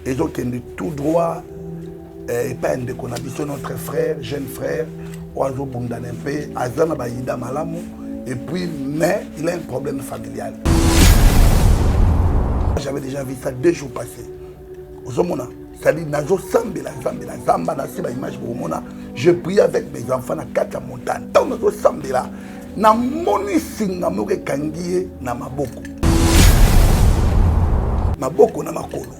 ils ont tout droit et pas de connaissance notre frère, jeune frère, Oiseau Bundanempe, Azana Baïda Malamu, et puis, mais il a un problème familial. J'avais déjà vu ça 2 jours passés. C'est-à-dire, je priais avec mes enfants dans 4 montagnes. Tant que je suis là, na moni singa moke kangie na maboko. Maboko na makolo.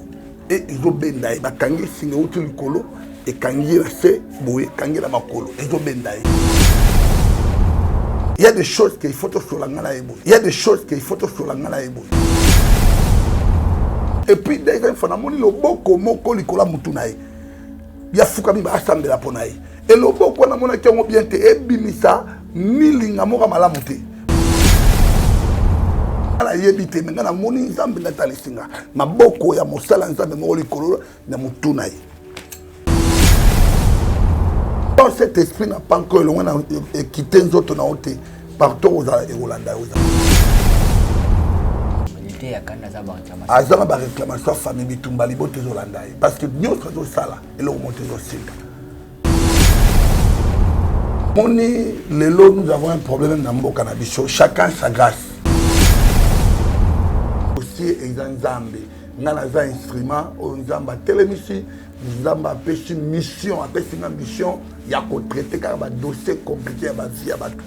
Et ils ont bendaï. Ba kangie singa uti likolo. Et kangie la se, boye kangie na makolo. Ils ont bendaï. Il y a des choses qu'il faut sur la ngala ebo. Il y a des choses qu'il faut sur la ngala ebo. Et puis, dès qu'il faut moni le boko moko likola mutunaï. Il y a fukami ba assemblée la ponaï. Et le boko na mona kiango bien te ebimisa milinga moka malamuté. La yebite menga na moni nzambe na talisinga. Maboko ya mosala nzambe mo likolo na mutunaï. Dans cet esprit n'a pas encore loin quitté nous autres na oté partout aux Hollandais. Azama ba réclamation famille bitumba libote Hollandais parce que nous sommes sala et le remonter au singa. Moni lelo nous avons un problème dans mboka na biso chacun sa grâce. Aussi exambe ngana za instrument au nzamba télémission nzamba pêche mission après une mission ya ko traiter car ba dossier compliqué ba vie ba tout.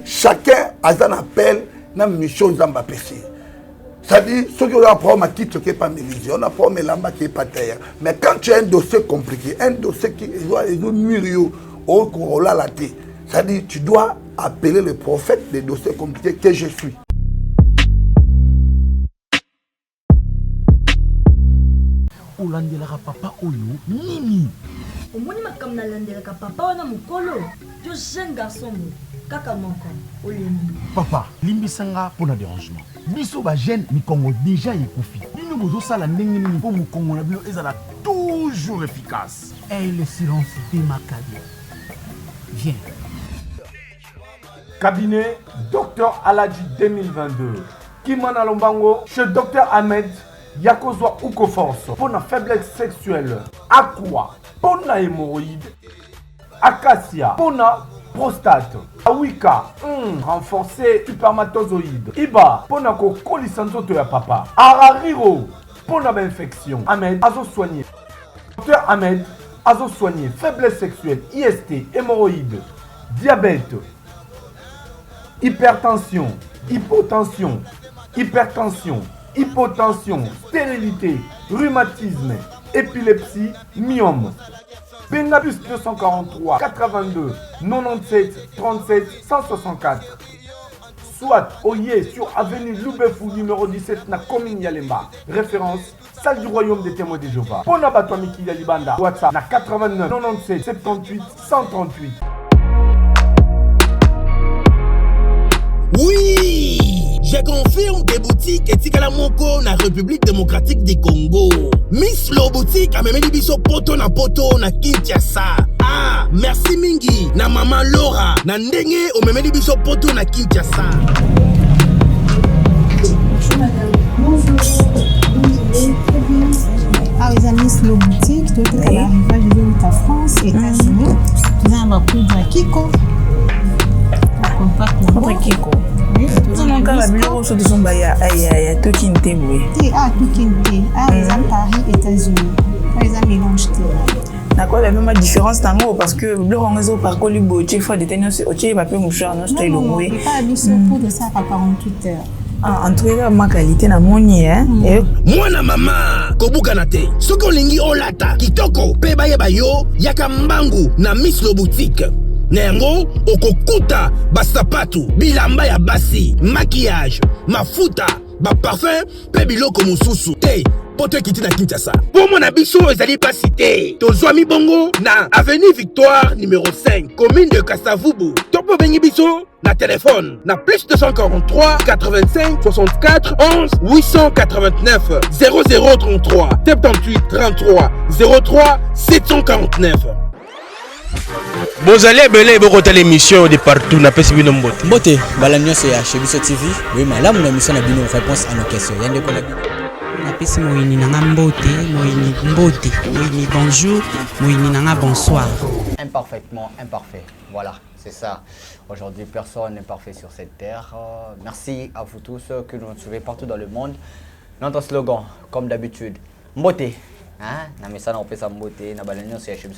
Chacun a un appel na mission nzamba pêche. C'est-à-dire, ceux qui ont un problème qui ne pas mélisé, on a un problème qui n'est pas terre. Mais quand tu as un dossier compliqué, un dossier qui est mûri, c'est-à-dire, tu dois appeler le prophète des dossiers compliqués que je suis. Olandelaka papa oyo nini? Omoni makamna landelaka papa wana mukolo. Tu es jeune garçon kaka moko olemi. Papa, limbisanga pour na dérangement. Biso ba jeune mi Congo déjà yekufi. Nini bozo sala ndenge nini pour mu Congo na bino ezala toujours efficace. Et le silence démarqué. Viens. Cabinet Dr Aladji 2022. Kimana Lombango chez Dr Ahmed Yakozwa Uko Force pour la faiblesse sexuelle. Aqua pour la hémorroïde. Acacia pour la prostate. Awika renforcé spermatozoïde. Iba pour la colisanzoto ya papa. Arariro pour la infection. Ahmed azo soigné. Dr Ahmed azo soigné faiblesse sexuelle, IST, hémorroïde, diabète, hypertension, hypotension, hypertension, hypotension, stérilité, rhumatisme, épilepsie, myome. Bengabus 243 82 97 37 164. Soit Oye sur avenue Loubefou numéro 17 na commune Yalemba. Référence salle du royaume des témoins de Jéhovah. Pona Batouamiki Yalibanda. WhatsApp na 89 97 78 138. Oui, je confirme des boutiques et Tikala Moko na République démocratique du Congo. Miss Lo boutique a même dit biso poto na Kinshasa. Ah, merci mingi na maman Laura na ndenge o même dit biso poto na Kinshasa. Bonjour madame. Bonjour. Ah, les amis, Lo boutique, tout est à l'arrivage de France, États-Unis. Nous avons un poudre Kiko. Contre Kiko. Tout mon cas, la bureau sur de son baya, aïe, tout qui n'était oui. Ah, tout qui n'était. Ah, les amis, Paris, États-Unis. Les amis, mélange. D'accord, la même différence dans l'eau parce que le réseau par Colibo, tu fais des tenus, tu vas pas mouchard, non, je t'ai loué. Non, pas habitué pour de ça à 48 heures. Ah, en tout cas, ma qualité na moni, hein. Moi na mama, kobukanate. Soko lingi olata, kitoko, peba yeba yo, yaka mbangu na Miss Lo boutique. Nengo, okokuta, basapatu, bilamba ya basi, maquillage, mafuta, ba parfum, pe biloko mususu. Hey, poto kiti na Kinshasa. Pour mon abisso, ezali pas cité. Tozwami bongo na avenue Victoire numéro 5, commune de Kasavubu. Topo bengi biso na téléphone na plus 243 85 64 11 889 0033 78 33 03 749. Vous allez belé beaucoup l'émission de partout na pesi bino mbote. Mbote, balamio c'est chez Biso TV. Oui, madame, la mission na bino réponse à nos questions. Yande kola. napesi moyini nanga mbote, moyini bonjour, moyini nanga bonsoir. Imparfaitement imparfait, voilà, c'est ça. Aujourd'hui, personne n'est parfait sur cette terre. Merci à vous tous que nous suivez partout dans le monde. Notre slogan, comme d'habitude, mbote. Hein?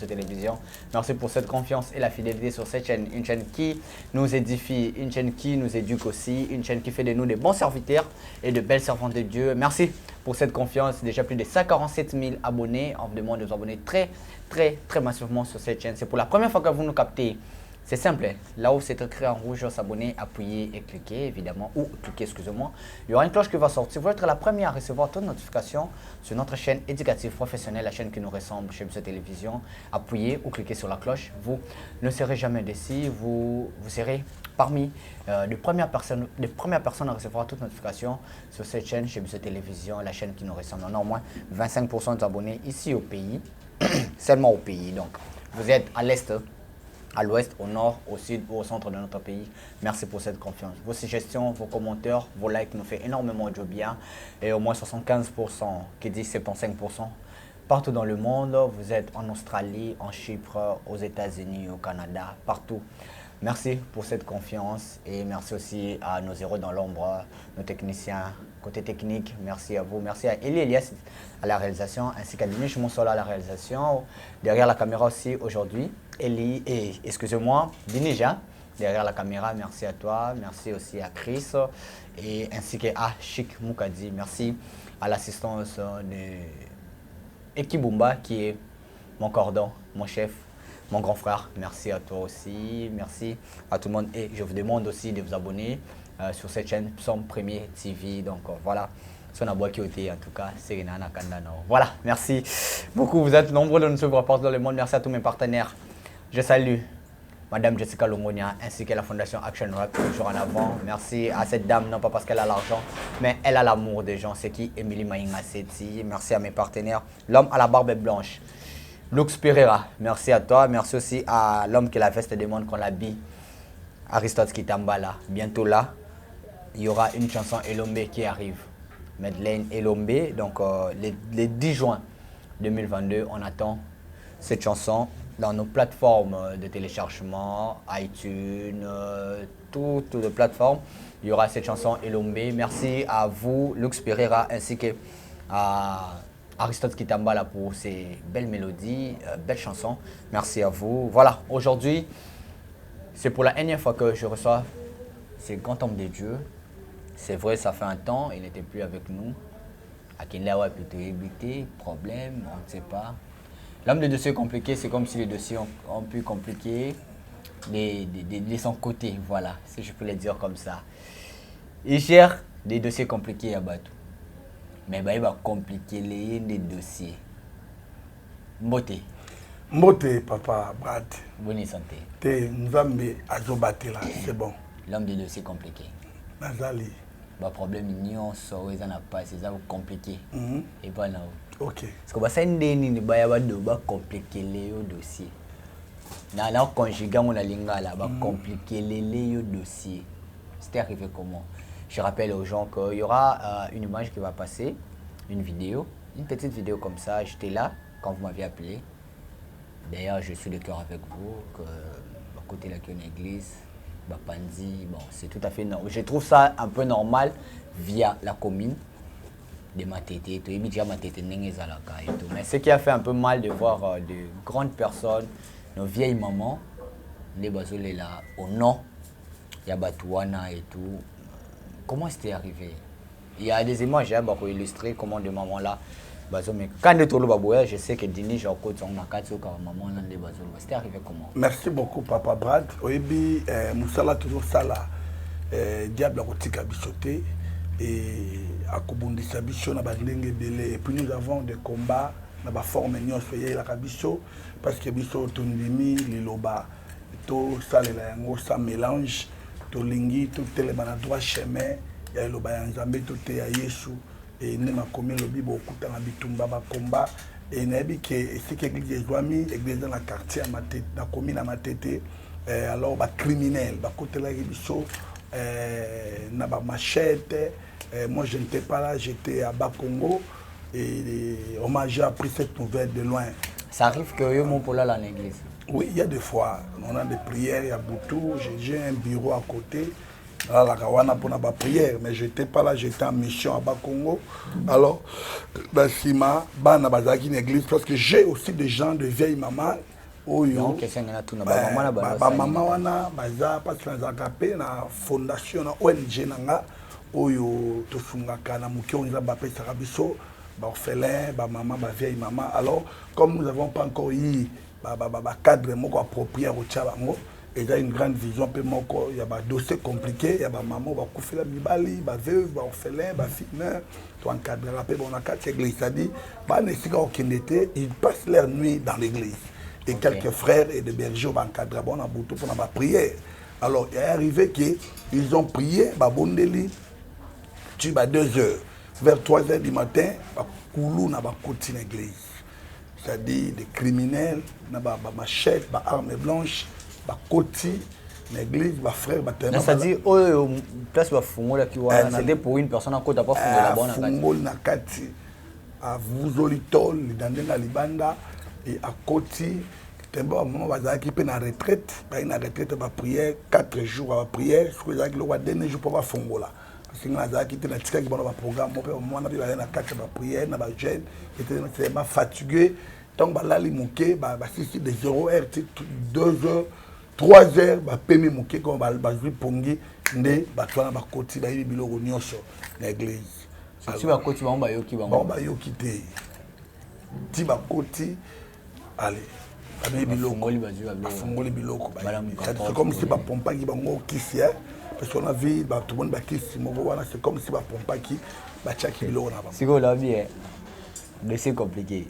Télévision. Merci pour cette confiance et la fidélité sur cette chaîne. Une chaîne qui nous édifie, une chaîne qui nous éduque aussi, une chaîne qui fait de nous des bons serviteurs et de belles servantes de Dieu. Merci pour cette confiance. Déjà plus de 147 000 abonnés. On vous demande de vous abonner très massivement sur cette chaîne. C'est pour la première fois que vous nous captez. C'est simple, là où c'est écrit en rouge, s'abonner, appuyer et cliquer, évidemment, ou cliquer, excusez-moi. Il y aura une cloche qui va sortir. Vous être la première à recevoir toutes les notifications sur notre chaîne éducative professionnelle, la chaîne qui nous ressemble chez MSO Télévision. Appuyez ou cliquez sur la cloche. Vous ne serez jamais déçus. Vous serez parmi les premières personnes à recevoir toutes les notifications sur cette chaîne chez MSO Télévision, la chaîne qui nous ressemble. On a au moins 25% d'abonnés ici au pays, seulement au pays. Donc, vous êtes à l'est, à l'ouest, au nord, au sud ou au centre de notre pays. Merci pour cette confiance. Vos suggestions, vos commentaires, vos likes nous font énormément de bien. Et au moins 75%, qui dit 75%, partout dans le monde. Vous êtes en Australie, en Chypre, aux États-Unis, au Canada, partout. Merci pour cette confiance et merci aussi à nos héros dans l'ombre, nos techniciens. Côté technique, merci à vous. Merci à Eli Elias à la réalisation, ainsi qu'à Dinesh Monsola à la réalisation. Derrière la caméra aussi aujourd'hui, Eli et excusez-moi, Dineja derrière la caméra. Merci à toi. Merci aussi à Chris et ainsi qu'à Chic Moukadi. Merci à l'assistance de Ekibumba qui est mon cordon, mon chef, mon grand frère. Merci à toi aussi. Merci à tout le monde et je vous demande aussi de vous abonner sur cette chaîne Psaume Premier TV. Donc voilà, son abonné qui était en tout cas, c'est Renana Kandano. Voilà, merci beaucoup. Vous êtes nombreux de nous suivre partout dans le monde. Merci à tous mes partenaires. Je salue Madame Jessica Longonia ainsi que la Fondation Action Rap toujours en avant. Merci à cette dame, non pas parce qu'elle a l'argent, mais elle a l'amour des gens. C'est qui? Émilie Maïnga Seti. Merci à mes partenaires. L'homme à la barbe blanche, Lux Pereira. Merci à toi. Merci aussi à l'homme qui la veste demande qu'on l'habille, Aristote Kitambala. Bientôt là, il y aura une chanson Elombe qui arrive. Madeleine Elombe. Donc les 10 juin 2022, on attend cette chanson dans nos plateformes de téléchargement, iTunes, toutes les plateformes. Il y aura cette chanson Elombe. Merci à vous, Lux Pereira, ainsi qu'à Aristote Kitambala pour ces belles mélodies, belles chansons. Merci à vous. Voilà, aujourd'hui, c'est pour la énième fois que je reçois ces grands hommes de Dieu. C'est vrai, ça fait un temps, il n'était plus avec nous. À qui là, plutôt évité, problème, on ne sait pas. L'homme de dossiers compliqués, c'est comme si les dossiers ont pu compliquer de son côté, voilà, si je peux le dire comme ça. Il gère des dossiers compliqués à Batou. Mais il va compliquer les dossiers. Mbote. Mbote, papa, Brad. Bonne santé. Nzambe azobate là, c'est bon. L'homme des dossiers compliqués. Nazali. Ba problème union so ils en a pas, c'est ça compliqué. Et pas là. OK. Parce que ba sende ni ba ya ba do ba compliquer les dossiers. Na conjuguant mon linga là ba compliquer les dossiers. C'était arrivé comment? Je rappelle aux gens qu'il y aura une image qui va passer, une vidéo, une petite vidéo comme ça. J'étais là quand vous m'aviez appelé. D'ailleurs, je suis de cœur avec vous, que à côté de la église, Bapandi, bon, c'est tout à fait normal. Je trouve ça un peu normal via la commune de Matete. Mais ce qui a fait un peu mal de voir de grandes personnes, nos vieilles mamans, les basolés là, au nom, il y a Batouana et tout. Comment c'était arrivé? Il y a des images pour illustrer comment des mamans là. Mais quand je sais que Dini, j'ai encore son maman là, c'était arrivé comment? Merci beaucoup, papa Brad. Oyebi, Moussala toujours ça là. Diable a rotika bichoté et à Kobundi Sabicho na bandenge belé. Et puis nous avons des combats na ba forme nion soyez la kabicho parce que bicho tondimi liloba to salela yango ça mélange to lingi to telebana droit chemin ya liloba ya Nzambe to te ya Yesu. Et nous avons commis le bibo au coup de combat. Et nous avons dit que c'est que l'église est dans le quartier, dans la commune à Matete. Alors, les criminels, les côté là, ils ont machette. Moi, je n'étais pas là, j'étais à Bakongo. Et on m'a déjà appris cette nouvelle de loin. Ça arrive que yo mon pola dans l'église. Oui, il y a des fois, on a des prières, il y a Boutou, j'ai un bureau à côté. Là, la Kawana pour la prière, mais je n'étais pas là, j'étais en mission à Bas-Congo. Alors, dans Sima, dans l'église, parce que j'ai aussi des gens de vieilles mamans. Donc, c'est maman wana baza parce que na zakapé na fondation na ONG nanga oyo tosungaka na mukio nza ba pesa biso ba orphelin ba maman ba vieille maman. Alors comme nous n'avons pas encore eu ba cadre moko approprié au Tchabango, et il y a une grande vision peu moko, il y a ba dossier compliqué, il y a ba maman ba kufela bibali ba veuve ba orphelin ba fille to encadrer la paix bon na quatre église, ça dit ba nesika okendete, ils passent leur nuit dans l'église. Et quelques frères et des bergers ont encadré bon à Boutou pour la prière. Alors il est arrivé qu'ils ont prié ba bondeli tu vas 2 heures vers 3 heures du matin ba koulou na ba côté l'église. C'est-à-dire des criminels na ba machette, ba armes blanches, ba côté l'église, ba frère ba témoin. C'est-à-dire oh place ba fungo la ki wana c'était pour une personne à côté pas fungo la bonne fungo na kati à vous olitol dans libanda. Et à côté, tembo maman bazaki qui peut na retraite, ba na retraite ba prière 4 jours à prière, ce que zaki le wa dernier jour pour ba fongola. Parce que na zaki te na tika ki ba programme, moi na bi ba na 4 ba prière na ba jeune, était tellement fatigué, tant ba lali muke ba sisi de 0 heure 2 heures 3 heures ba pemi muke comme ba zui pongi nde ba twana ba koti ba yibi biloko nyonso na église. Si ba koti ba yoki ba ba yoki te. Ti ba koti allez, c'est comme si ma pompa qui va qui parce qu'on a vu tout le monde qui c'est comme si ma pompa qui va checker l'eau là. C'est quoi la vie mais c'est compliqué.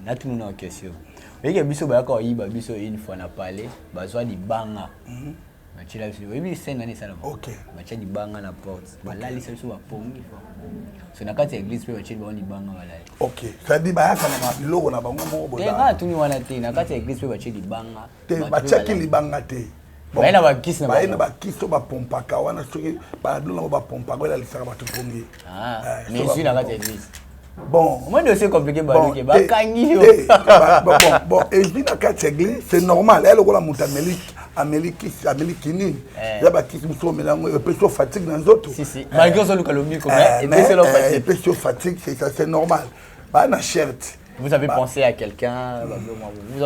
Là tout le monde a une question. Mais il y a biso ba ko yi ba biso une fois na parler ba soit di banga. Ba chila biso oui c'est nani ça là. OK. Ba chila di banga na porte. Ba la lisa biso ba pongi fo. C'est na kati église pe ba chila ba di banga wala. OK. Ça dit ba yaka na biloko na bango mo boza. Tenga tu ni wana te na kati église pe ba chila di banga. Te ba chaki li banga te. Ba ina ba kiss na ba. Ba ina ba kiss to ba pompa ka wana soki ba dula ba pompa ko la lisa ba tu pongi. Ah. Mais je na kati église. Bon, moi dossier compliqué bon, et je dis dans quatre églises, c'est normal. Elle a monté Amélie Kini. Il y a qui se mélange, un peu sur fatigue dans les autres. Si. Malgré ça, le calomnie comme et un peu sur fatigue, c'est normal. Bah, na cherte. Vous avez pensé à quelqu'un?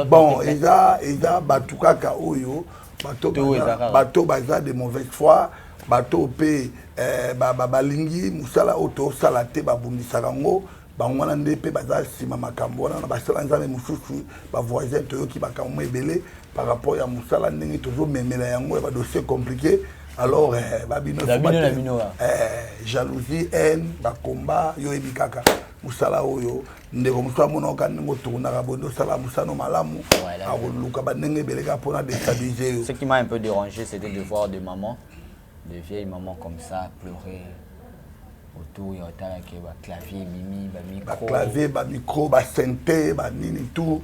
Bon, il y a Batouka Kaoyo, bateau baza de mauvaise foi, bateau pe balingi musala auto salate babundisaka bangwana ndepe baza sima makambo wana basala nzambe mususu ba voisin toyoki bakambo ebele par rapport ya musala ndenge toujours memela yango ba dossier compliqué alors babino jalousie haine ba combat yo ebikaka musala oyo ndeko musa mona okande ngotuna ka bondo sala musano malamu akoluka bandenge beleka pona déstabiliser. Ce qui m'a un peu dérangé c'était de voir des mamans, des vieilles mamans comme ça pleurer autour il y a clavier mimi micro clavier micro synthé nini tout,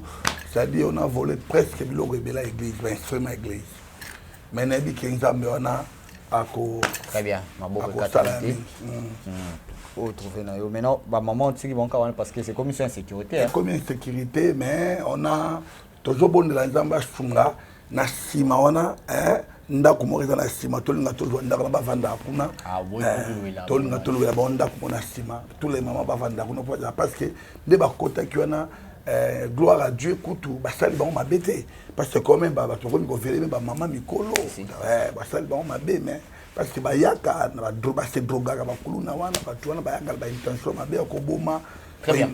c'est-à-dire on a volé presque biloko ebela église instrument église mais nabi kenzambe wana ako très bien maboko catholique trouver na yo maintenant ba maman tu qui vont parce que c'est comme une insécurité comme une insécurité mais on a toujours bon de la nzamba sunga na sima wana ndako mo eza na sima tolinga tozwa ndako na bavanda kuna tolinga tolwela ndako mo na sima tous les mamans bavanda kuna parce que nde bakotaki wana gloire à Dieu kutu basali bango mabete parce que quand même bato komi kovele me bamama mikolo basali bango mabe mais parce que bayaka na se drogaka bakulu na wana bato wana bayaka ba intention mabe ya koboma. Très bien.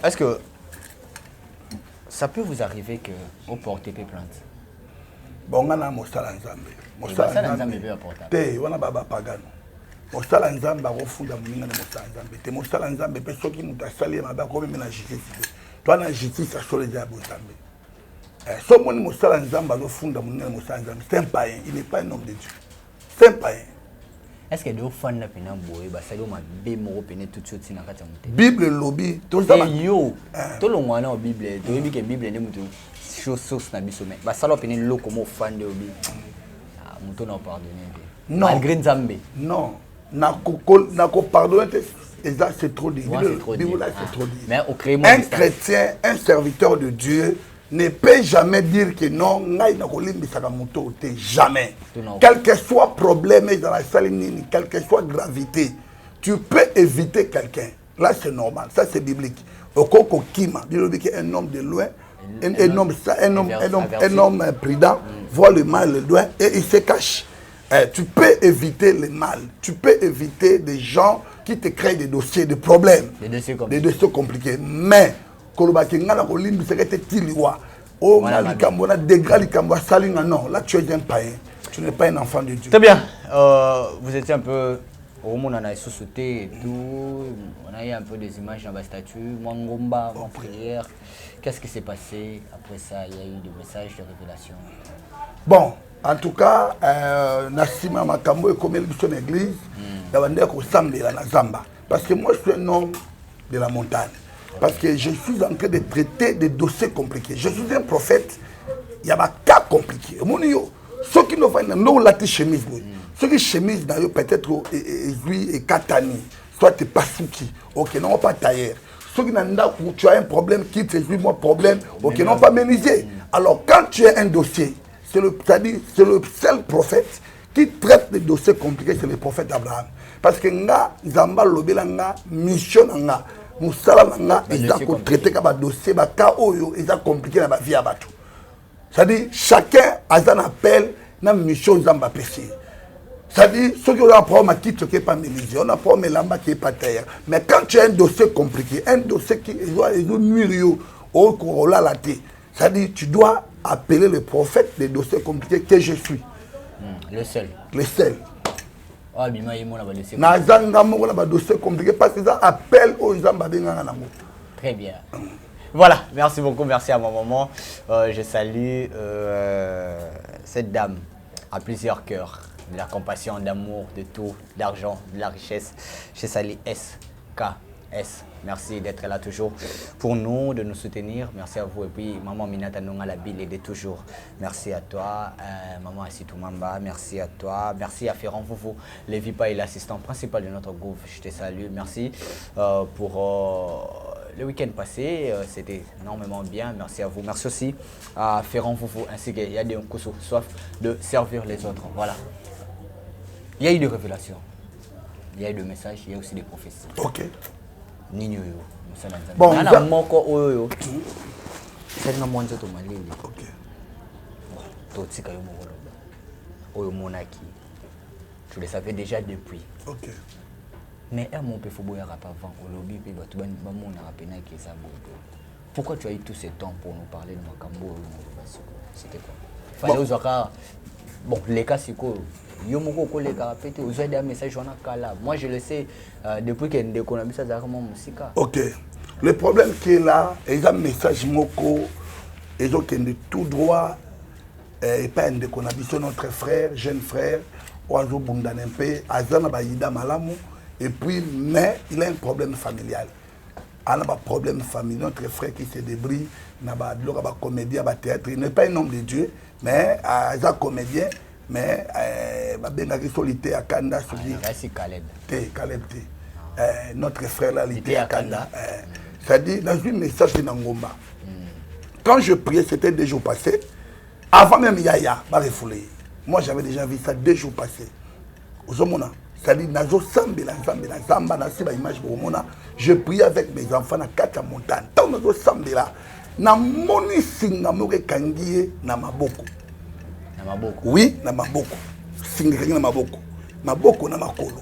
Est-ce que ça peut vous arriver que vous portez plainte? Bon, on a mosala nzambe. Mosala nzambe be apporta. Te wana baba pagano. Mosala nzambe ba kofunda muninga na mosala nzambe. Te mosala nzambe pe soki mutasali maba ko meme na justice. Toi na justice a solo ya nzambe. So moni mosala nzambe ba kofunda muninga na mosala nzambe. C'est un païen, il n'est pas un homme de Dieu. C'est un païen. Est-ce que de fan na pena boye ba sali ma be mo pena tout de suite na kata mute. Bible lobby, tout ça. Yo, to lo ngwana o Bible, to yebi ke Bible ne mutu. Source na biso mais ba sala pena loko mo fan de obi. Muto na pardonner. Malgré Nzambe. Non, na ko pardonner Et ça, c'est trop dit. C'est trop dit. C'est trop dit. Mais au un chrétien, un serviteur de Dieu, ne peut jamais dire que non, jamais. Quel que soit problème dans la salle, quelle que soit gravité, tu peux éviter quelqu'un. Là, c'est normal. Ça, c'est biblique. Okoko Kima, un homme de loin, un homme prudent, voit le mal de loin et il se cache. Tu peux éviter le mal. Tu peux éviter des gens qui te créent des dossiers, des problèmes, des dossiers compliqués. Mais, là, tu es un païen. Tu n'es pas un enfant de Dieu. Très bien. Vous étiez un peu... On a sous-sauté et tout. On a eu un peu des images dans ma statue. Mwangomba, en prière. Qu'est-ce qui s'est passé? Après ça, il y a eu des messages de révélation. Bon, en tout cas, Nassima Makambo est comme l'église. Parce que moi, je suis un homme de la montagne. Parce que je suis en train de traiter des dossiers compliqués. Je suis un prophète. Il y a des cas compliqués. Ceux qui n'ont pas de chemise, ceux qui chemise peut-être lui et Katani, soit tu pas souki, ok, non pas tailleur. Ceux qui n'ont pas, tu as un problème, qui te dit mon problème, ok, non pas ménisé. Alors quand tu as un dossier, c'est le seul prophète qui traite des dossiers compliqués, c'est le prophète Abraham. Parce que nga Zamba lobela nga mission nga musala nga ils ont traité comme dossier ba ka oyo ils ont compliqué la vie à bateau. C'est-à-dire chacun a un appel na mission Zamba PC. C'est-à-dire ceux qui ont un problème qui te pas mélisé, on a un problème là qui est pas terre. Mais quand tu as un dossier compliqué, un dossier qui doit nuire au corolla la tête. C'est-à-dire tu dois appeler le prophète des dossiers compliqués que je suis. Le seul. Le seul. Très bien. Voilà, merci beaucoup, merci à mon maman. Je salue cette dame à plusieurs cœurs, de la compassion, d'amour, de tout, d'argent, de la richesse. Je salue SKS. Merci d'être là toujours pour nous, de nous soutenir. Merci à vous. Et puis, maman Minata Nonga la Bille de toujours. Merci à toi, maman Asitou Mamba. Merci à toi. Merci à Ferrand Foufou, Lévipa et l'assistant principal de notre groupe. Je te salue. Merci pour le week-end passé. C'était énormément bien. Merci à vous. Merci aussi à Ferrand Foufou ainsi qu'il y a des Nkousou, soif de servir les autres. Voilà. Il y a eu des révélations. Il y a eu des messages. Il y a aussi des prophéties. Ok. Nino yo bon na moko oyo c'est na monzo to malili ok to tika yo moko oyo monaki tu le savais déjà depuis ok mais mon peu faut boya pas avant au lobby pe ba tuba ba mona rapena ki ça bodo pourquoi tu as eu tout ce temps pour nous parler de Makambo c'était quoi fallait ozaka bon les cas c'est quoi moi je le sais depuis que qu'on a mis ça dans mon musique. Ok. Le problème qui est là, il y a un message moko, ils ont tout droit et pas un qu'on a mis notre frère, jeune frère, Oazo Bundanempe, Azana Baïda Malamu, et puis mais il a un problème familial. Il a un problème familial, notre frère qui se débrouille, il a un comédien, un théâtre, il n'est pas un homme de Dieu, mais il a un comédien. Mais il solitaire à Kanda, c'est Caleb. Caleb, notre frère là, il était à Kanda. C'est-à-dire, dans une message de Nangomba. Quand je priais, c'était 2 jours passés. Avant même Yaya, moi j'avais déjà vu ça 2 jours passés. C'est-à-dire, je priais avec mes enfants dans 4 montagnes. Tant que je suis là, je suis na maboko. Oui, na maboko. Singi na maboko. Maboko na makolo.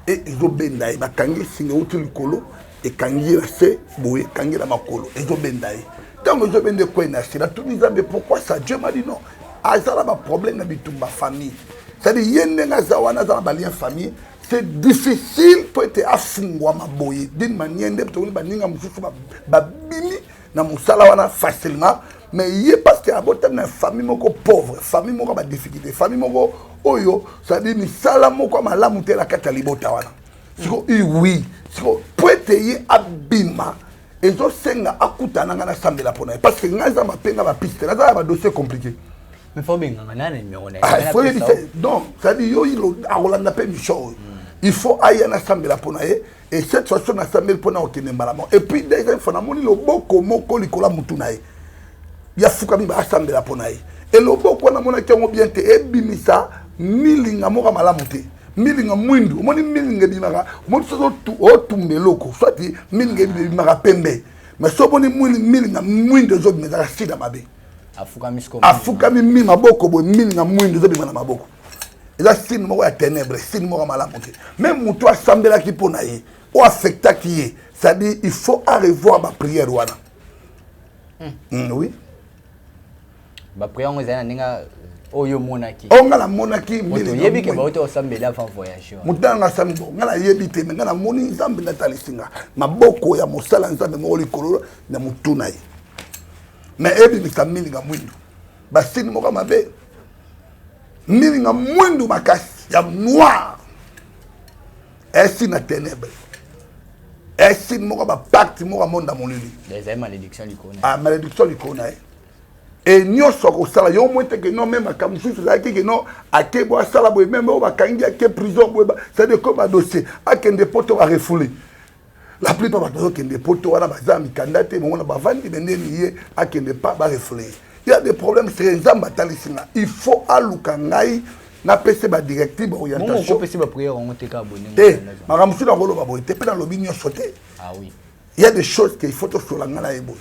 Et ils ont bendaï. Ma kangi singi outil kolo. Et kangi la se boye kangi na makolo. Ils ont bendaï. Quand ils ont bendaï quoi na sila tout disant mais pourquoi ça? Dieu m'a dit non. Ah ça là ma problème na bitumba famille. C'est-à-dire yende na zawana za ba lien famille. C'est difficile pour être afungwa maboye d'une manière ndepto ni baninga mususu ba bimi na musala wana facilement. Mais il est parce qu'il y a une famille pauvre, famille qui a des difficultés, famille oyo, ça dit ni salamo comme la montée la catalibota wana. Oui, pour être abima, et zo senga akuta na sambe la pona parce que ngaza mapenga ba piste, là ça va dossier compliqué. Mais faut bien ngana mais on est. Donc, ça dit yo il a Rolanda pe Michel. Il faut aller na sambe la pona Et cette façon, on a samé pour nous qui malamo. Et puis, deuxième fois, on a le boko moko likola mutunae. Il y a fukami ba assemblée la ponae. Et le boko on a mon qui ont bien te ebimisa milinga moka malamuté. Milinga mwindu. Moni milinga bimara. Moni sozo tu otumbe loko. Soit dit milinga bimara pembe. Mais so boni milinga mwindu zo bimara sida mabe. Afukami mi maboko bo milinga mwindu zo bimara maboko. Et là signe moko ya ténèbres, signe moko malamuté. Même muto assemblée la ki ponae. Ou affecta qui est, c'est-à-dire il faut revoir ma prière wana. Oui. Ma prière on est ninga oyo monaki. On a la monaki mili. Yebi ke ba oto osambela avant voyage. Mutanga sambo, ngala yebi te ngala moni nzambe na talisinga. Maboko ya mosala nzambe mo likolo na mutuna yi. Mais ebi mikamili nga mwindu. Basini moka mabe. Mili nga mwindu makasi ya noir. Esi na ténèbres. Est-ce que je pacte mon monde dans mon lit? Les malédictions lui connaissent. Ah, malédiction lui connaît. Et nous sommes au salaire. Yo moins que non même à Kamoussou, c'est que non à Kebo à Salabo même au Bakangi à quelle prison c'est de comme un dossier à quel des poteaux à refouler. La plupart des des poteaux à la base mi candidaté mon on a vendu des nier à quel des pas refouler. Il y a des problèmes c'est un zambatalisina. Il faut alukangai na PC ba directive orientation. Mon PC ba prière on te abonné. Madame Souda Rolo ba boité dans l'opinion sauté. Ah oui. Il y a des choses qu'il faut sur la ngala ebo.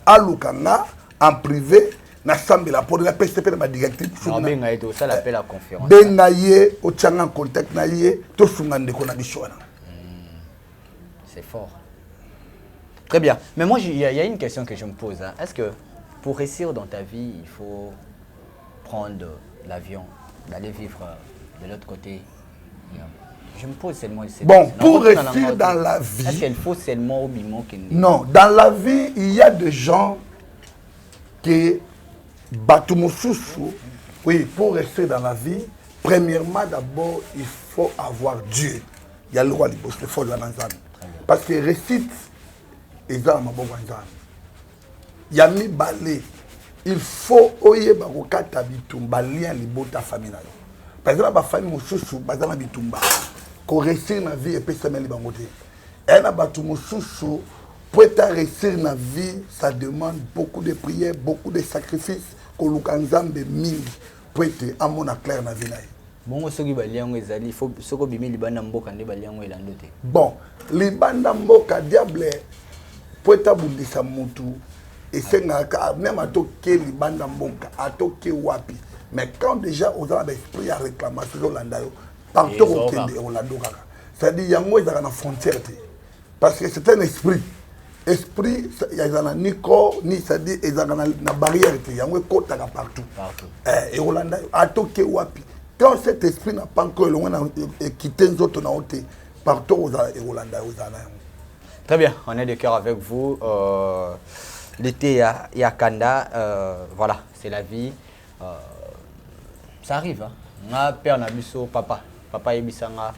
Alukanga en privé na sambela pour la PCP ba directive. Non benga eto ça l'appelle la conférence. Benga ye o tchanga contact na ye to sungande ko na bishona. C'est fort. Très bien. Mais moi il y a une question que je me pose hein. Est-ce que pour réussir dans ta vie, il faut prendre l'avion, d'aller vivre de l'autre côté? Je me pose seulement... Bon, pour réussir dans la vie... Est-ce qu'il faut seulement au bimon qui... Non, dans la vie, il y a des gens qui... Oui, pour rester dans la vie, premièrement, d'abord, il faut avoir Dieu. Il y a le roi du boss, il faut le parce que récite, il y a mis balai. Il faut oye bakokata bitumba lien libota famille na yo. Par exemple, la famille mosusu bazana bitumba ko réussir na vie et puis ça meli bangote. Et na batu mosusu pour réussir na vie, ça demande beaucoup de prières, beaucoup de sacrifices ko lukanzambe mingi pour être amona clair na vie na yo. Bon soki ba lien ezali, il faut soko bimi libanda mboka nde ba lien elando te. Bon, libanda mboka diable pour être bundisa mutu. Et c'est même à toquer les bandes en bonka, à toquer wapi. Mais quand déjà on a l'esprit à réclamation de l'Andayo, partout au Kende, on l'a dit. C'est-à-dire qu'il y a une frontière. Parce que c'est un esprit. Esprit, il y a ni corps, ni c'est-à-dire il y a une barrière. Il y a un côté partout. Et on l'a dit, à toquer wapi. Quand cet esprit n'a pas encore quitté les autres, partout au Hollandais. Très bien, on est de cœur avec vous. L'été à Kanda, voilà, c'est la vie. Ça arrive. Hein. Père Nabiso, papa Ebisanga,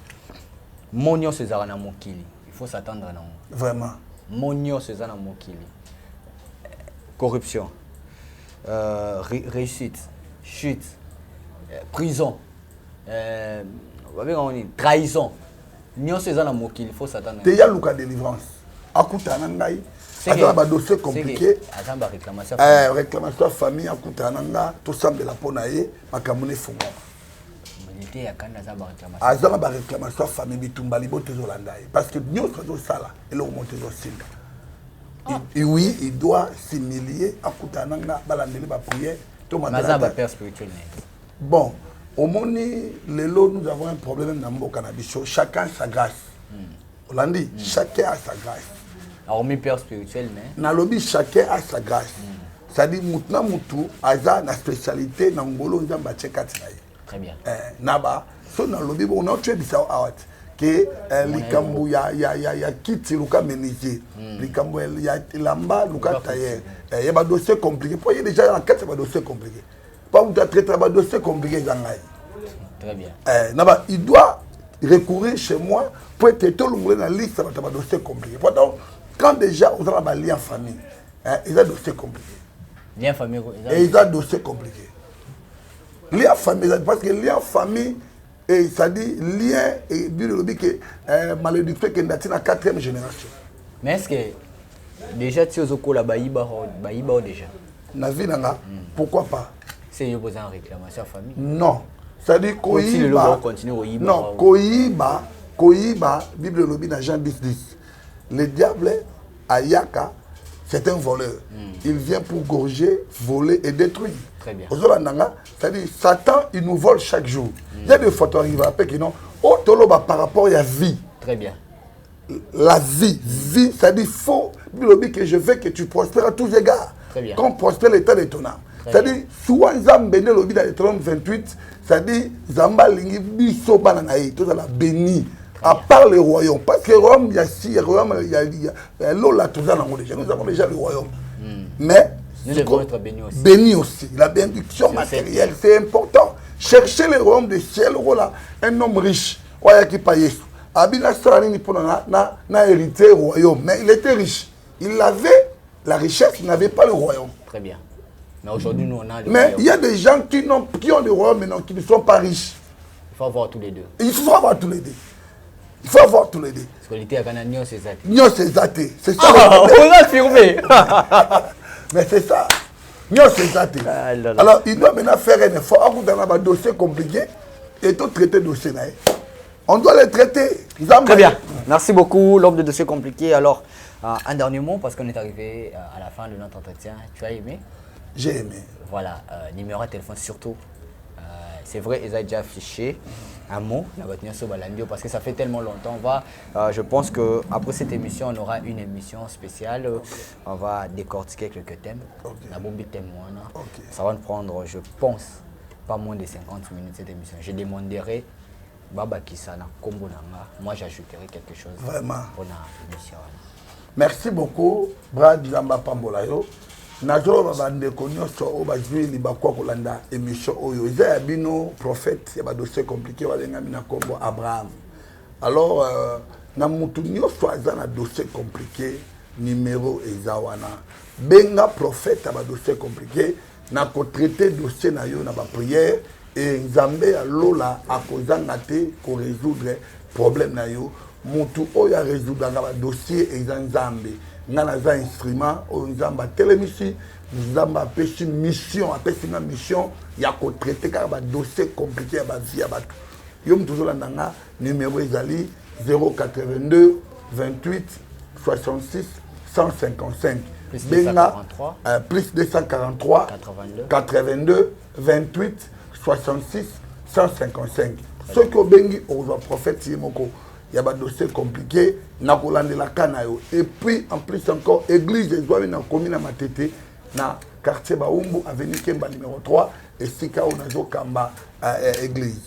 Monio César na Mokili. Il faut s'attendre à non. Vraiment. Monio César na Mokili. Corruption, réussite, chute, prison, trahison. Monio César na Mokili, il faut s'attendre. Il y a le délivrance. Akuta nangai. C'est un dossier compliqué. Réclamation famille, tout semble la ponaye, ma camone fonga. Azama ba réclamation famille bitumba libo tezolandaye parce que nous sommes sala et le monter au singa. Et oui, il doit s'humilier à kutananga balandeli ba prière to mandala père spirituel. Bon, au moni lelo nous avons un problème dans mboka na biso, chacun sa grâce. Olandi, chacun a sa grâce. Alors, mes pères spirituels, mais... Dans le lobby, chacun a sa grâce. C'est-à-dire, Moutna Moutou, Aza, la spécialité, dans le Ngolo, dans le Très bien. Naba, dans le lobby, on a tué Bissau Awat. Que Likambo, il y a Kiti, Luka Ménisier. Likambo, il y a Lamba, Luka Tayer. Il y a un dossier compliqué. Pour y aller déjà dans la quête, c'est un dossier compliqué. Pas où tu as traité un dossier compliqué, très bien. Naba, il doit recourir chez moi pour être tout le monde dans la liste, ça va être un dossier compliqué. Donc, quand déjà on a un lien en famille, il y a un dossier compliqué. Lien famille, et il y a un dossier compliqué. Lien en famille, parce que lien en famille, Et ça dit lien et Bible dit que malédiction qui est dans la 4e génération. Mais est-ce que déjà tu as la baïba déjà? Na vie nanga, pourquoi pas? C'est une posé en réclamation à famille. Non. Ça dit Koyiba. Non, Koyiba, Bible lobby dans Jean 10:10. Le diable Ayaka, c'est un voleur. Il vient pour gorger, voler et détruire. Très bien. C'est-à-dire Satan, il nous vole chaque jour. Il y a des photos qui non. Par rapport à la vie. Très bien. La vie, c'est-à-dire faux. Bible lobby que je veux que tu prospères à tous égards. Très bien. Comme prospère l'état de ton âme. C'est-à-dire, souvent, Zambé le lobby dans le 28, c'est-à-dire, Zamba lingi biso bananaï, tout ça la béni. À part le royaume, parce que le royaume, il y a si, le royaume, il y a l'eau tout ça, nous avons déjà le royaume. Mais, nous devons être bénis aussi. Bénis aussi. La bénédiction matérielle, c'est important. Cherchez le royaume des ciels, voilà, un homme riche, qui paye. Abina Sarani n'a hérité le royaume, mais il était riche. Il avait la richesse, il n'avait pas le royaume. Très bien. Mais aujourd'hui, nous, on a le Mais il y a des gens qui ont le royaume, mais non, qui ne sont pas riches. Il faut avoir tous les deux. Il faut avoir tous les deux. Il faut avoir tous les deux. Parce que l'été, il y a Nyon, c'est ça. Nyon, c'est ça. C'est ça. On a affirmé. Mais c'est ça. Nyon, c'est ça. Alors, il doit maintenant faire un effort. On a un dossier compliqué et tout traiter le dossier. On doit les traiter. Très bien. Merci beaucoup, l'homme de dossier compliqué. Alors, un dernier mot, parce qu'on est arrivé à la fin de notre entretien. Tu as aimé? J'ai aimé. Voilà, numéro de téléphone surtout. C'est vrai, ils ont déjà affiché un mot, parce que ça fait tellement longtemps. Je pense qu'après cette émission, on aura une émission spéciale. On va décortiquer quelques thèmes. Ça va nous prendre, je pense, pas moins de 50 minutes cette émission. Je demanderai Baba Kisana, Kombo Nanga. Moi, j'ajouterai quelque chose. Vraiment. Pour l'émission. Merci beaucoup, Brad Zamba Pambolayo. Nazo babande konyo so obajui libakwa kolanda émission oyo ya bino prophète ya ba dossier compliqué walenga mina kombo Abraham. Alors na mutu nyoso aza na dossier compliqué numéro ezawana benga prophète ya ba dossier compliqué na ko traiter dossier na yo na ba prière et Nzambe ya lola akozanga te ko résoudre problème na yo mutu oyo ya résoudre ba dossier Nzambe. Ngana za instrument au Nzamba télémission Nzamba pêche mission apesina mission ya ko traiter car ba dossier compliqué ba vie ya batu yo mtuzo landanga numéro ezali 082 28 66 155 benga plus 243 82 28 66 155 ce que bengi au prophète Yemoko. Il y a des dossiers compliqués, et puis en plus encore, l'église de Zouavi dans la commune de Matete, dans le quartier Baumbu, avenue Kemba numéro 3, et Sika Onazo Kamba église.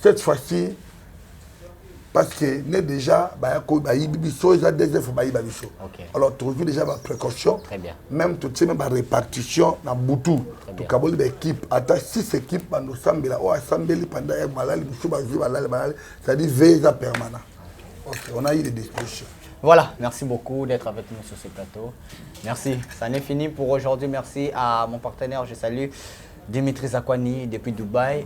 Cette fois-ci, parce que nous déjà, alors tu as déjà ma précaution, même tout ma répartition dans Boutou, tu as une équipe, à 6 équipes pendant pendant c'est-à-dire veille permanent. On a eu des discussions. Voilà, merci beaucoup d'être avec nous sur ce plateau. Merci, ça n'est fini pour aujourd'hui. Merci à mon partenaire, je salue Dimitri Zakwani depuis Dubaï.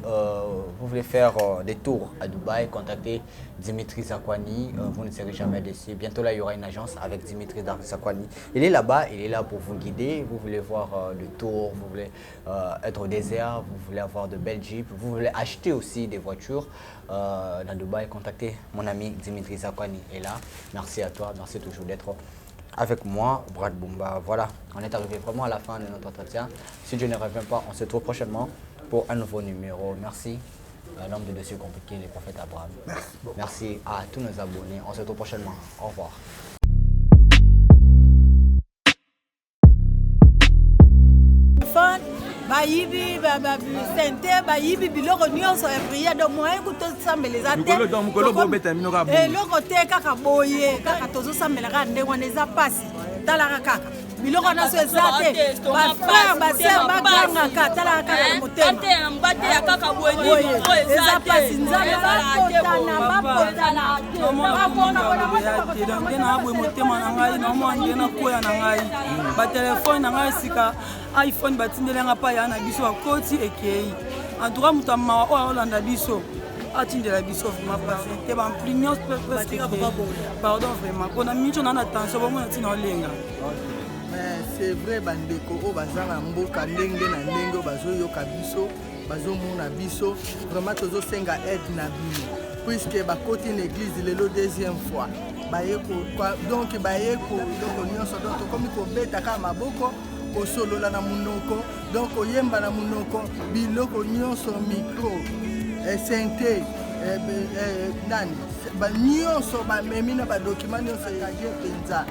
Vous voulez faire des tours à Dubaï, contactez Dimitri Zakwani. Vous ne serez jamais déçus. Bientôt là, il y aura une agence avec Dimitri Zakwani. Il est là-bas, il est là pour vous guider. Vous voulez voir le tour, vous voulez être au désert, vous voulez avoir de belles jeeps, vous voulez acheter aussi des voitures dans Dubaï. Contactez mon ami Dimitri Zakwani. Et là, merci à toi, merci toujours d'être avec moi, Brad Bumba. Voilà, on est arrivé vraiment à la fin de notre entretien. Si je ne reviens pas, on se retrouve prochainement pour un nouveau numéro. Merci à l'homme de dossier compliqué, le prophète Abraham. Merci à tous nos abonnés. On se retrouve prochainement. Au revoir. bayibi sente bayibi biloko nyonso ya prière donc moyen kutosambeleza te eloko te kaka boye kaka tozosambela kaka ndenge wana eza pasi talaka kaka biloko nyonso eza te bafrère baser bagangaka talaka kaka na motema eza pasi nzambe bapotana nde naabwe motema na ngai naomwa nde nakoya na ngai batelefone na ngai esika iphone batindelenga pa ya na biso bakoti ekei antuka moto amawa oyo aolanda biso atindela biso vraiment parce que bampli nyonso pardon vraiment mpona minso na na tension bomona ntina olenga. C'est vrai bandeko oyo baza na mboka ndenge na ndenge oyo bazoyoka biso bazomona biso vraiment tozosenga aide na bino puisque bakoti na église lelo deuxième fois donc bayeko eloko nyonso donc tokomi kobeta kaka maboko kosolola na munoko donc oyemba na munoko biloko nyonso micro sente nani nyonso bamemi na badokima nyonso ya Dieu mpenza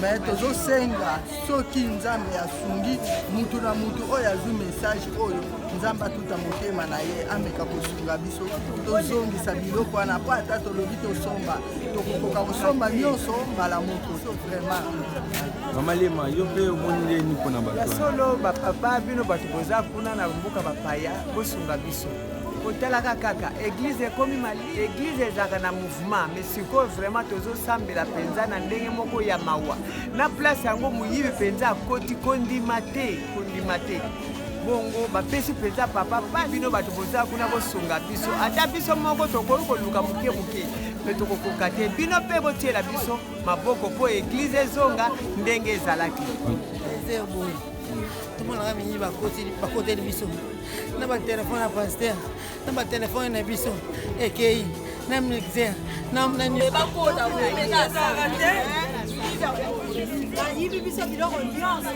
mais tozosenga soki nzambe asungi mutu na mutu oyo azwi message oyo nzambe atuta motema na ye ameka kosunga biso tozongisa biloko wana po ata tolobi tosomba tokokoka kosomba nyonso mbala moko vraiment. Mama Lema yo mpe omoni nde ni mpona bato ya solo bapapa bino bato boza kuna na mboka bapaya bosunga biso kotalaka kaka église ekomi mali église ezalaka na mouvement mais sikoyo vraiment tozosambela mpenza na ndenge moko ya mawa na place yango moyibi mpenza akoti kondima te bongo bapesi mpenza papa pa bino bato boza kuna bosunga biso ata biso moko tokoki koluka moke mpe tokokoka te bino mpe botiela biso maboko mpo église ezonga ndenge ezalaki. tomonaka mingi bakoteli biso na batelefone ya paster na batelefone na biso ekei na mixer bakota bayibi biso biloko nyonso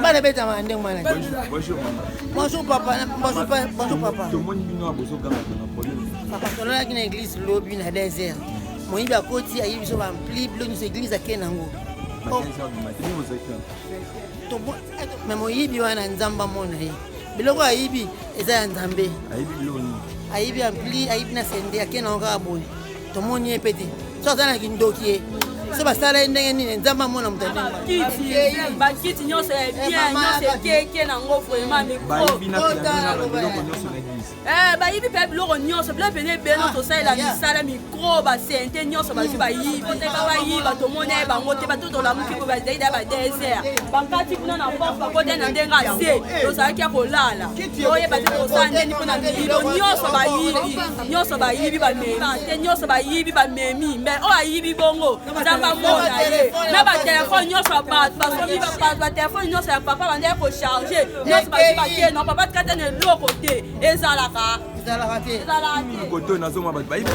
Bana beta mande mwana. Bonjour papa. Bonjour papa. Tomoni bino abozo kama na police. Papa tolala kina église lobby na désert. Moyibi akoti ayibi so ba ampli bleu ni église akenango. Mais moyibi wana nzamba mona ye. Biloko ayibi eza ya nzambe. Ayibi biloni. Ayibi ampli ayibi na sende akenango ka boye. Tomoni ye peti. So zana kindoki so basala ndenge nini nzamba mona mutende bakiti nyonso ya bien nyonso keke nango vraiment bayibi mpe biloko nyonso bila pene beno tosalela misala mikro basente nyonso bazwi bayibi oteka bayiba tomoni bango te bato tolamuki po bazali da badesert bakati kuna na porte bakote na ndenge ase tozalaki ya kolala oyeba te tosala ndeni mpona mililo nyonso bayibi bamemi te nyonso bayibi bamemi me oyo ayibi bongo mona ye na batelefone nyonso bato basomi batelefone nyonso ya papa bandeki kocharge nyonso bazwi bake no papa tikata na eloko te ezalaka te koto nazoma bato bayibi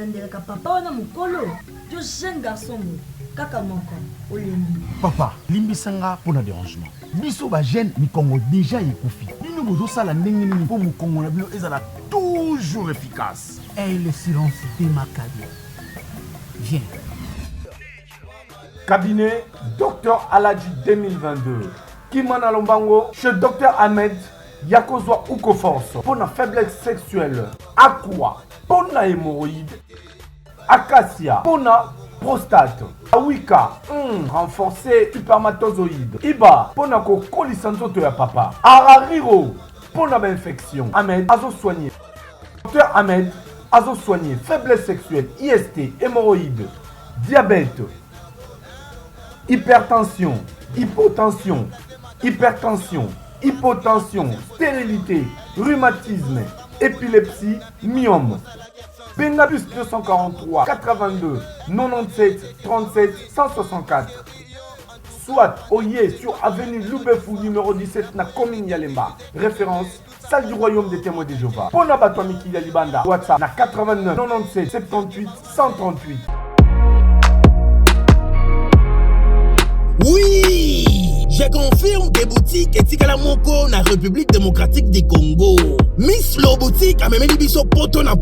olandelaka papa wana mokolo yo jeune garçon mo kaka moko olembi papa limbisanga mpona dérangement biso bagene mikongo déjà ekufi bino bozosala ndenge nini mpo mokongo na bino ezala toujours efficace. Et le silence démarquable. Viens. Cabinet Dr Aladji 2022. Kimana Lombango chez Dr Ahmed Yakozwa Ukoforce. Pour la faiblesse sexuelle. Aqua. Pour la hémorroïde. Acacia. Pour la prostate. Awika. Renforcé spermatozoïde. Iba. Pour la colisanzoto ya papa. Arariro. Pour la infection. Ahmed Azo soigné. Dr Ahmed Azo soigné. Faiblesse sexuelle. IST. Hémorroïde. Diabète. Hypertension, hypotension, hypertension, hypotension, stérilité, rhumatisme, épilepsie, myome. Bengabus 243 82 97 37 164. Soit Oye sur avenue Loubefou numéro 17 na commune Yalemba. Référence salle du royaume des témoins de Jéhovah. Pona Batwamiki Yalibanda. WhatsApp na 89 97 78 138. Oui, je confirme que boutique etikala moko na République démocratique du Congo. Miss Lo boutique a memeli biso poto na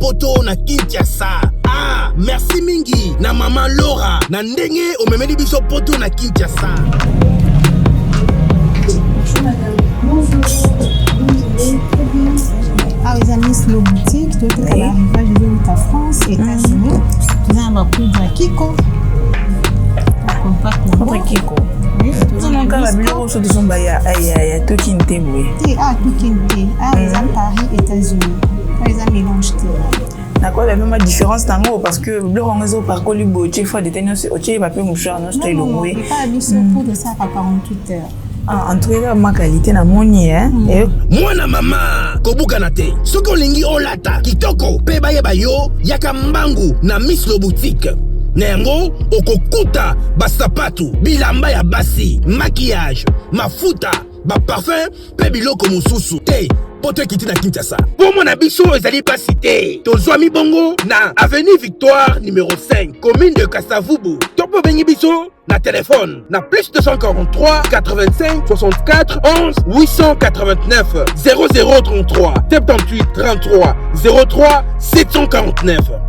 Kinshasa. Ah, merci mingi na maman Laura na ndenge o memeli biso poto na Kinshasa. Ah, les amis, Miss Lo boutique, tout est à l'arrivage de la France, États-Unis. Nous avons un peu de Kiko. Contre Kiko. Non, quand la bureau sur son baya, aïe, tout qui n'était boue. Ah, tout qui n'était. Ah, les amis, Paris, États-Unis. Les amis, mélange. D'accord, la même différence dans l'eau parce que le rangeau par colibo, tu fais des tenus, tu vas pas moucher, non, je te le vois. Non, pas mis sur coup de ça à 48 heures. En tout cas, ma qualité na moni, hein. Moi na mama, kobukanate. Soko lingi olata, kitoko, peba yeba yo, yaka mbangu na Miss Lo boutique. Nengo, okokuta, basapatu, bilamba ya basi, maquillage, mafuta, ba parfum, pe biloko mususu. Te, poto kiti na Kinshasa. Pour mon abisso, ezali pas cité. Tozwami bongo na avenue Victoire numéro 5, commune de Kassavubu. Topo bengi biso na téléphone na plus 243 85 64 11 889 0033 78 33 03 749.